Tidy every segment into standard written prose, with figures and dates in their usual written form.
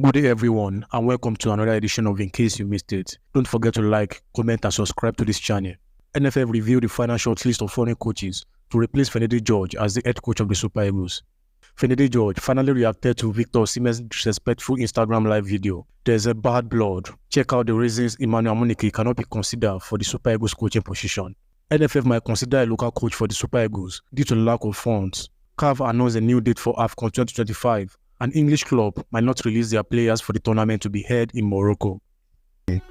Good day everyone and welcome to another edition of In Case You Missed It. Don't forget to like, comment and subscribe to this channel. NFF revealed the final shortlist of foreign coaches to replace Finidi George as the head coach of the Super Eagles. Finidi George finally reacted to Victor Osimhen's disrespectful Instagram live video. There's a bad blood. Check out the reasons Amunike cannot be considered for the Super Eagles coaching position. NFF might consider a local coach for the Super Eagles due to lack of funds. CAF announced a new date for AFCON 2025. An English club might not release their players for the tournament to be held in Morocco.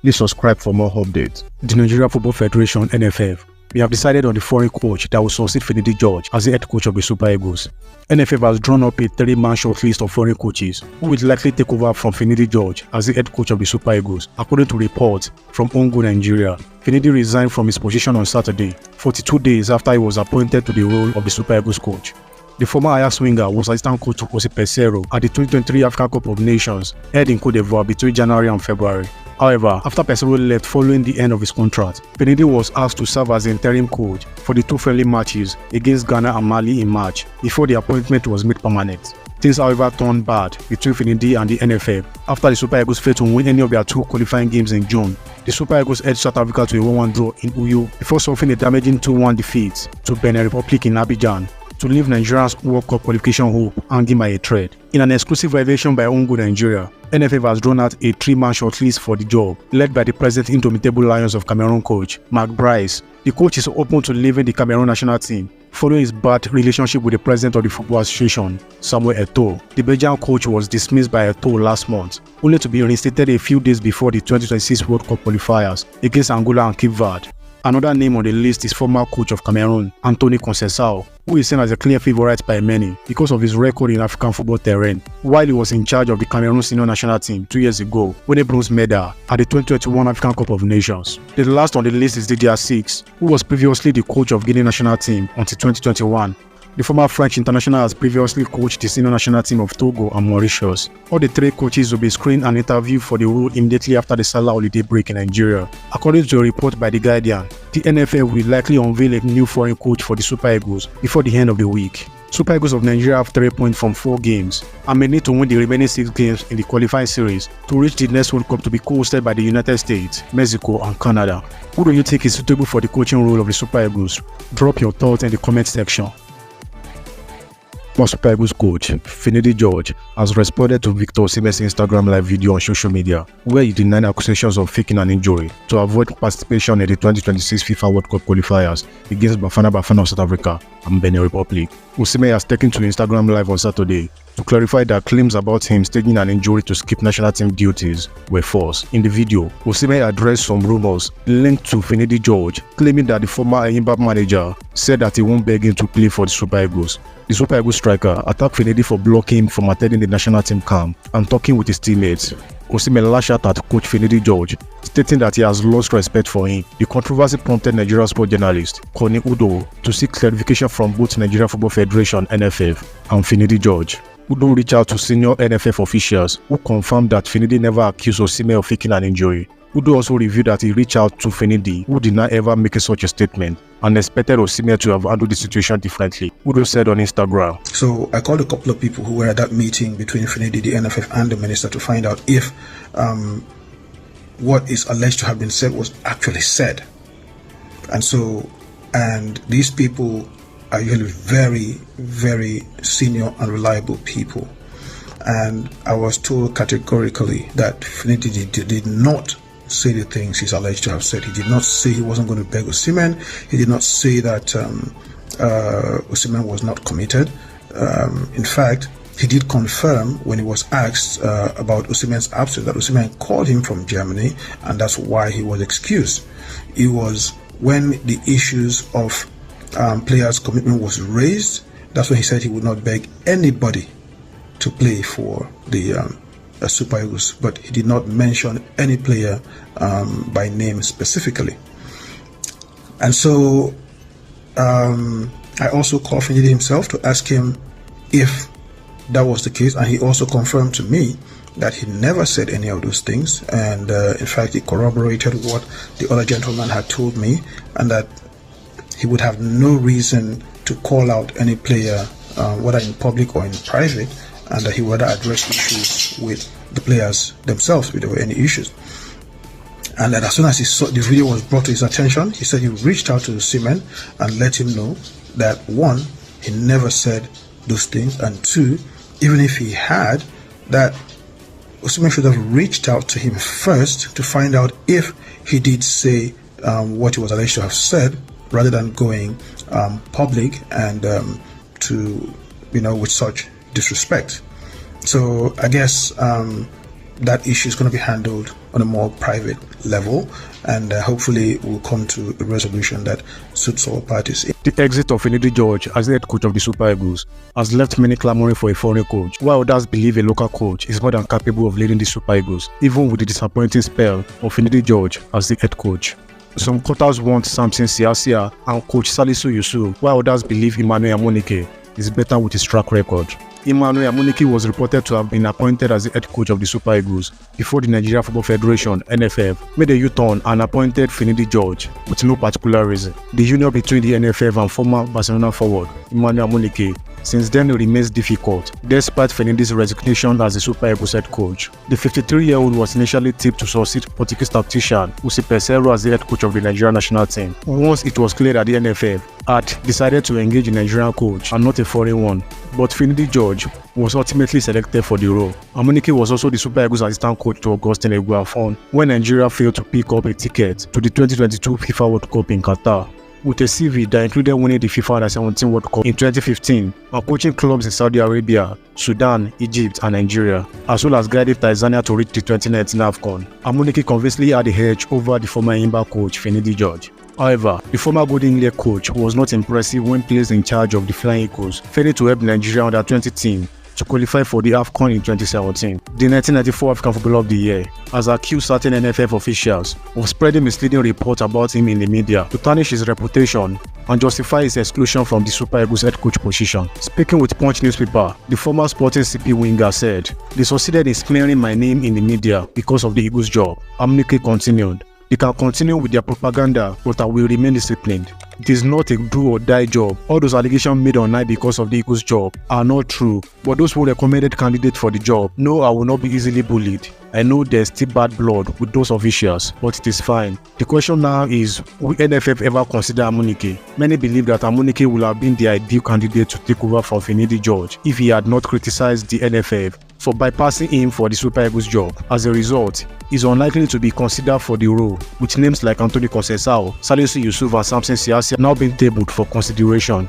Please subscribe for more updates. The Nigeria Football Federation (NFF) we have decided on the foreign coach that will succeed Finidi George as the head coach of the Super Eagles. NFF has drawn up a 3-man shortlist of foreign coaches who will likely take over from Finidi George as the head coach of the Super Eagles, according to reports from Ongo, Nigeria. Finidi resigned from his position on Saturday, 42 days after he was appointed to the role of the Super Eagles coach. The former Ajax winger was assistant coach to Osimhen at the 2023 African Cup of Nations held in Cote d'Ivoire between January and February. However, after Pesero left following the end of his contract, Finidi was asked to serve as the interim coach for the two friendly matches against Ghana and Mali in March before the appointment was made permanent. Things, however, turned bad between Finidi and the NFF after the Super Eagles failed to win any of their two qualifying games in June. The Super Eagles edged South Africa to a 1-1 draw in Uyo before suffering a damaging 2-1 defeat to Benin Republic in Abidjan, to leave Nigeria's World Cup qualification hope hanging by a thread. In an exclusive revelation by Ongo, Nigeria, NFF has drawn out a 3-man shortlist for the job, led by the present Indomitable Lions of Cameroon coach, Mark Bryce. The coach is open to leaving the Cameroon national team, following his bad relationship with the president of the Football Association, Samuel Eto'o. The Belgian coach was dismissed by Eto'o last month, only to be reinstated a few days before the 2026 World Cup qualifiers against Angola and Cape Verde. Another name on the list is former coach of Cameroon, Anthony Conceição, who is seen as a clear favorite by many because of his record in African football terrain, while he was in charge of the Cameroon senior national team 2 years ago, winning bronze medal at the 2021 African Cup of Nations. The last on the list is Didier Six, who was previously the coach of Guinea national team until 2021. The former French international has previously coached the senior national team of Togo and Mauritius. All the 3 coaches will be screened and interviewed for the role immediately after the Salah holiday break in Nigeria. According to a report by The Guardian, the NFF will likely unveil a new foreign coach for the Super Eagles before the end of the week. Super Eagles of Nigeria have 3 points from 4 games and may need to win the remaining 6 games in the qualifying series to reach the next World Cup to be co-hosted by the United States, Mexico and Canada. Who do you think is suitable for the coaching role of the Super Eagles? Drop your thoughts in the comment section. Super Eagles coach Finidi George has responded to Victor Osimhen's Instagram live video on social media, where he denied accusations of faking an injury to avoid participation in the 2026 FIFA World Cup qualifiers against Bafana of South Africa and Benin Republic. Osimhen has taken to Instagram live on Saturday to clarify that claims about him staging an injury to skip national team duties were false. In the video, Osimhen addressed some rumors linked to Finidi George, claiming that the former Ayimba manager said that he won't beg him to play for the Super Eagles. The Super Eagles striker attacked Finidi for blocking him from attending the national team camp and talking with his teammates. Osimhen lashed out at coach Finidi George, stating that he has lost respect for him. The controversy prompted Nigerian sport journalist Connie Eto'o to seek clarification from both Nigeria Football Federation (NFF) and Finidi George. Eto'o reached out to senior NFF officials who confirmed that Finidi never accused Osimhen of faking an injury. Eto'o also revealed that he reached out to Finidi, who did not ever make such a statement, and expected Osimhen to have handled the situation differently. Eto'o said on Instagram, "So I called a couple of people who were at that meeting between Finidi, the NFF and the minister to find out if what is alleged to have been said was actually said. And these people are usually very, very senior and reliable people. And I was told categorically that Finidi did not say the things he's alleged to have said. He did not say he wasn't going to beg Osimhen. He did not say that Osimhen was not committed. In fact, he did confirm when he was asked about Osimhen's absence that Osimhen called him from Germany and that's why he was excused. It was when the issues of players' commitment was raised, that's when he said he would not beg anybody to play for the Super Eagles, but he did not mention any player by name specifically. And so I also called Finidi himself to ask him if that was the case, and he also confirmed to me that he never said any of those things, and in fact he corroborated what the other gentleman had told me, and that he would have no reason to call out any player, whether in public or in private, and that he would address issues with the players themselves if there were any issues. And then as soon as he saw the video was brought to his attention, he said he reached out to Osimhen and let him know that, one, he never said those things, and two, even if he had, that Osimhen should have reached out to him first to find out if he did say what he was alleged to have said, rather than going public and with such disrespect. So I guess that issue is going to be handled on a more private level, and hopefully we'll come to a resolution that suits all parties. The exit of Finidi George as the head coach of the Super Eagles has left many clamoring for a foreign coach, while others believe a local coach is more than capable of leading the Super Eagles, even with the disappointing spell of Finidi George as the head coach. Some quarters want Samson Siasia and coach Salisu Yusuf, while others believe Emmanuel Amunike is better with his track record. Emmanuel Amunike was reported to have been appointed as the head coach of the Super Eagles before the Nigeria Football Federation (NFF) made a U-turn and appointed Finidi George with no particular reason. The union between the NFF and former Barcelona forward Emmanuel Amunike since then remains difficult, despite Finidi's resignation as the Super Eagles head coach. The 53-year-old was initially tipped to succeed Portuguese tactician Osimhen as the head coach of the Nigerian national team. Once it was clear that the NFF had decided to engage a Nigerian coach and not a foreign one, but Finidi George was ultimately selected for the role. Amunike was also the Super Eagles assistant coach to Augustin Eguafon when Nigeria failed to pick up a ticket to the 2022 FIFA World Cup in Qatar, with a CV that included winning the FIFA Under-17 World Cup in 2015 and coaching clubs in Saudi Arabia, Sudan, Egypt and Nigeria, as well as guiding Tanzania to reach the 2019 AFCON. Amunike convincingly had the edge over the former Imba coach Finidi George. However, the former Golden Eagle coach was not impressive when placed in charge of the Flying Eagles, failing to help Nigeria Under-20 team to qualify for the AFCON in 2017. The 1994 African Footballer of the Year has accused certain NFF officials of spreading misleading reports about him in the media to tarnish his reputation and justify his exclusion from the Super Eagles head coach position. Speaking with Punch newspaper, the former Sporting CP winger said, "They succeeded in smearing my name in the media because of the Eagles job." Amunike continued, "They can continue with their propaganda, but I will remain disciplined. It is not a do or die job. All those allegations made online because of the Eagles job are not true, but those who recommended candidates for the job know I will not be easily bullied. I know there's still bad blood with those officials, but it is fine." The question now is, will NFF ever consider Amunike? Many believe that Amunike would have been the ideal candidate to take over from Finidi George if he had not criticized the NFF for bypassing him for the Super Eagles job. As a result, he is unlikely to be considered for the role, with names like Anthony Conceição, Salisu Yusuf and Samson Siasia now being tabled for consideration.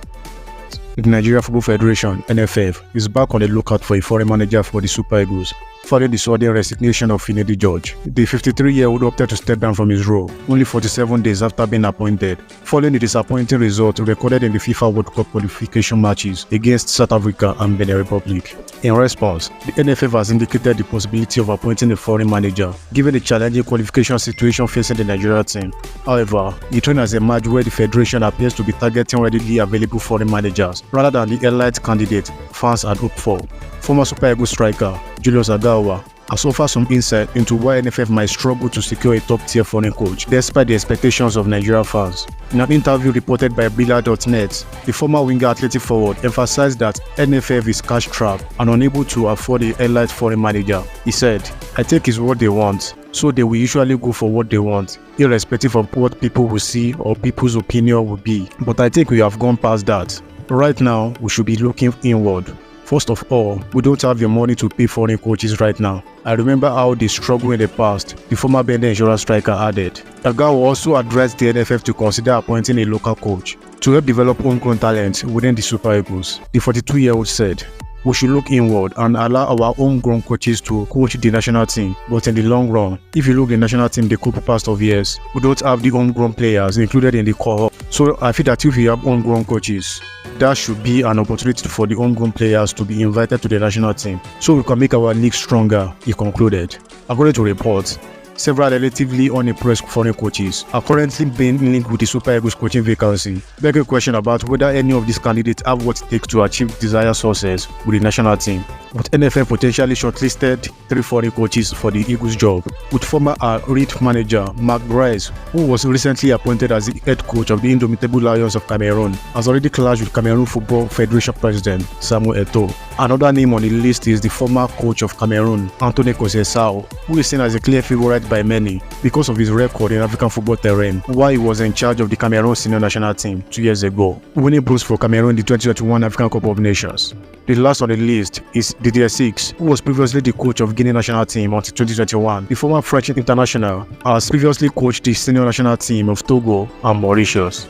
The Nigeria Football Federation (NFF) is back on the lookout for a foreign manager for the Super Eagles, following the sudden resignation of Finidi George. The 53-year-old opted to step down from his role only 47 days after being appointed, following the disappointing result recorded in the FIFA World Cup qualification matches against South Africa and Benin Republic. In response, the NFF has indicated the possibility of appointing a foreign manager, given the challenging qualification situation facing the Nigeria team. However, the trend has emerged where the federation appears to be targeting readily available foreign managers rather than the elite candidate fans had hoped for. Former Super Eagles striker Julius Agawa has offered some insight into why NFF might struggle to secure a top-tier foreign coach, despite the expectations of Nigeria fans. In an interview reported by Billa.net, the former winger athletic forward emphasized that NFF is cash-strapped and unable to afford a elite foreign manager. He said, "I think it's what they want, so they will usually go for what they want, irrespective of what people will see or people's opinion will be. But I think we have gone past that. Right now, we should be looking inward. First of all, we don't have the money to pay foreign coaches right now. I remember how they struggled in the past," the former Benin insurance striker added. Agawa also addressed the NFF to consider appointing a local coach to help develop homegrown talent within the Super Eagles. The 42-year-old said, "We should look inward and allow our homegrown coaches to coach the national team, but in the long run, if you look at the national team the couple past of years, we don't have the homegrown players included in the cohort. So I feel that if we have homegrown coaches, that should be an opportunity for the homegrown players to be invited to the national team, so we can make our league stronger," he concluded. According to reports, several relatively unimpressed foreign coaches are currently being linked with the Super Eagles coaching vacancy, begging a question about whether any of these candidates have what it takes to achieve desired success with the national team. With NFF potentially shortlisted 3 foreign coaches for the Eagles job, with former Reed manager Mark Bryce, who was recently appointed as the head coach of the Indomitable Lions of Cameroon, has already clashed with Cameroon Football Federation President Samuel Eto'o. Another name on the list is the former coach of Cameroon, Eto'o, who is seen as a clear favorite by many because of his record in African football terrain while he was in charge of the Cameroon senior national team 2 years ago, winning bronze for Cameroon in the 2021 African Cup of Nations. The last on the list is Didier Six, who was previously the coach of Guinea national team until 2021. The former French international has previously coached the senior national team of Togo and Mauritius.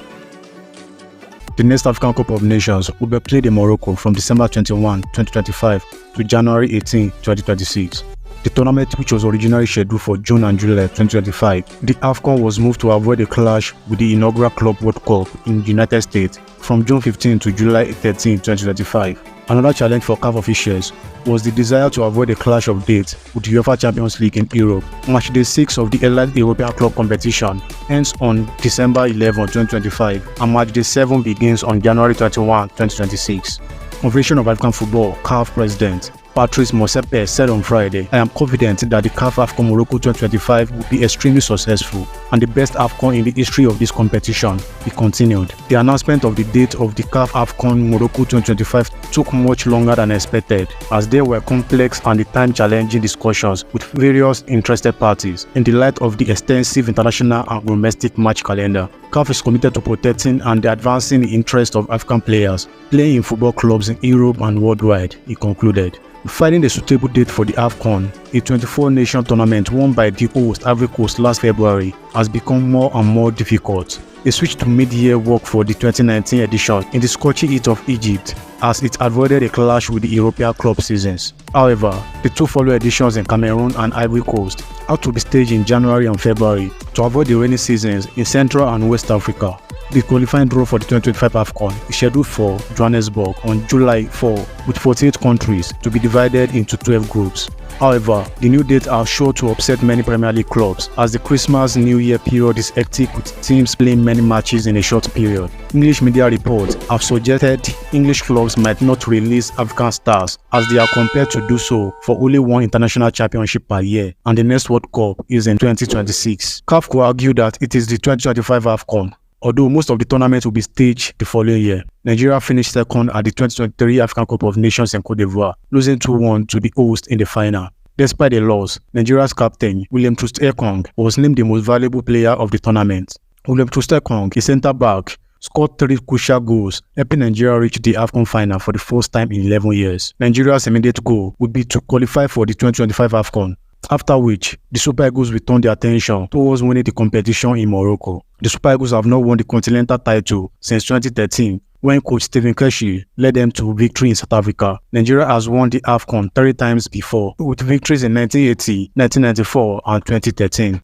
The next African Cup of Nations will be played in Morocco from December 21, 2025 to January 18, 2026. The tournament, which was originally scheduled for June and July 2025, the AFCON was moved to avoid a clash with the inaugural Club World Cup in the United States from June 15 to July 13, 2025. Another challenge for CAF officials was the desire to avoid a clash of dates with the UEFA Champions League in Europe. Match Day 6 of the Elite European Club competition ends on December 11, 2025, and Match Day 7 begins on January 21, 2026. Confederation of African Football (CAF) President Patrice Motsepe said on Friday, "I am confident that the CAF AFCON Morocco 2025 will be extremely successful and the best AFCON in the history of this competition," he continued. The announcement of the date of the CAF AFCON Morocco 2025 took much longer than expected, as there were complex and time-challenging discussions with various interested parties in the light of the extensive international and domestic match calendar. CAF is committed to protecting and advancing the interests of African players playing in football clubs in Europe and worldwide, he concluded. Finding a suitable date for the AFCON, a 24-nation tournament won by the host Ivory Coast last February, has become more and more difficult. A switch to mid-year work for the 2019 edition in the scorching heat of Egypt, as it avoided a clash with the European club seasons. However, the two following editions in Cameroon and Ivory Coast had to be staged in January and February to avoid the rainy seasons in Central and West Africa. The qualifying draw for the 2025 AFCON is scheduled for Johannesburg on July 4, with 48 countries to be divided into 12 groups. However, the new dates are sure to upset many Premier League clubs, as the Christmas-New Year period is hectic with teams playing many matches in a short period. English media reports have suggested English clubs might not release African stars, as they are compelled to do so for only one international championship per year, and the next World Cup is in 2026. CAF could argue that it is the 2025 AFCON, although most of the tournament will be staged the following year. Nigeria finished second at the 2023 African Cup of Nations in Cote d'Ivoire, losing 2-1 to the host in the final. Despite the loss, Nigeria's captain, William Troost-Ekong, was named the most valuable player of the tournament. William Troost-Ekong, a centre-back, scored 3 crucial goals, helping Nigeria reach the AFCON final for the first time in 11 years. Nigeria's immediate goal would be to qualify for the 2025 AFCON, after which the Super Eagles will turn their attention towards winning the competition in Morocco. The Super Eagles have not won the continental title since 2013, when coach Stephen Keshi led them to victory in South Africa. Nigeria has won the AFCON 3 times before, with victories in 1980, 1994 and 2013.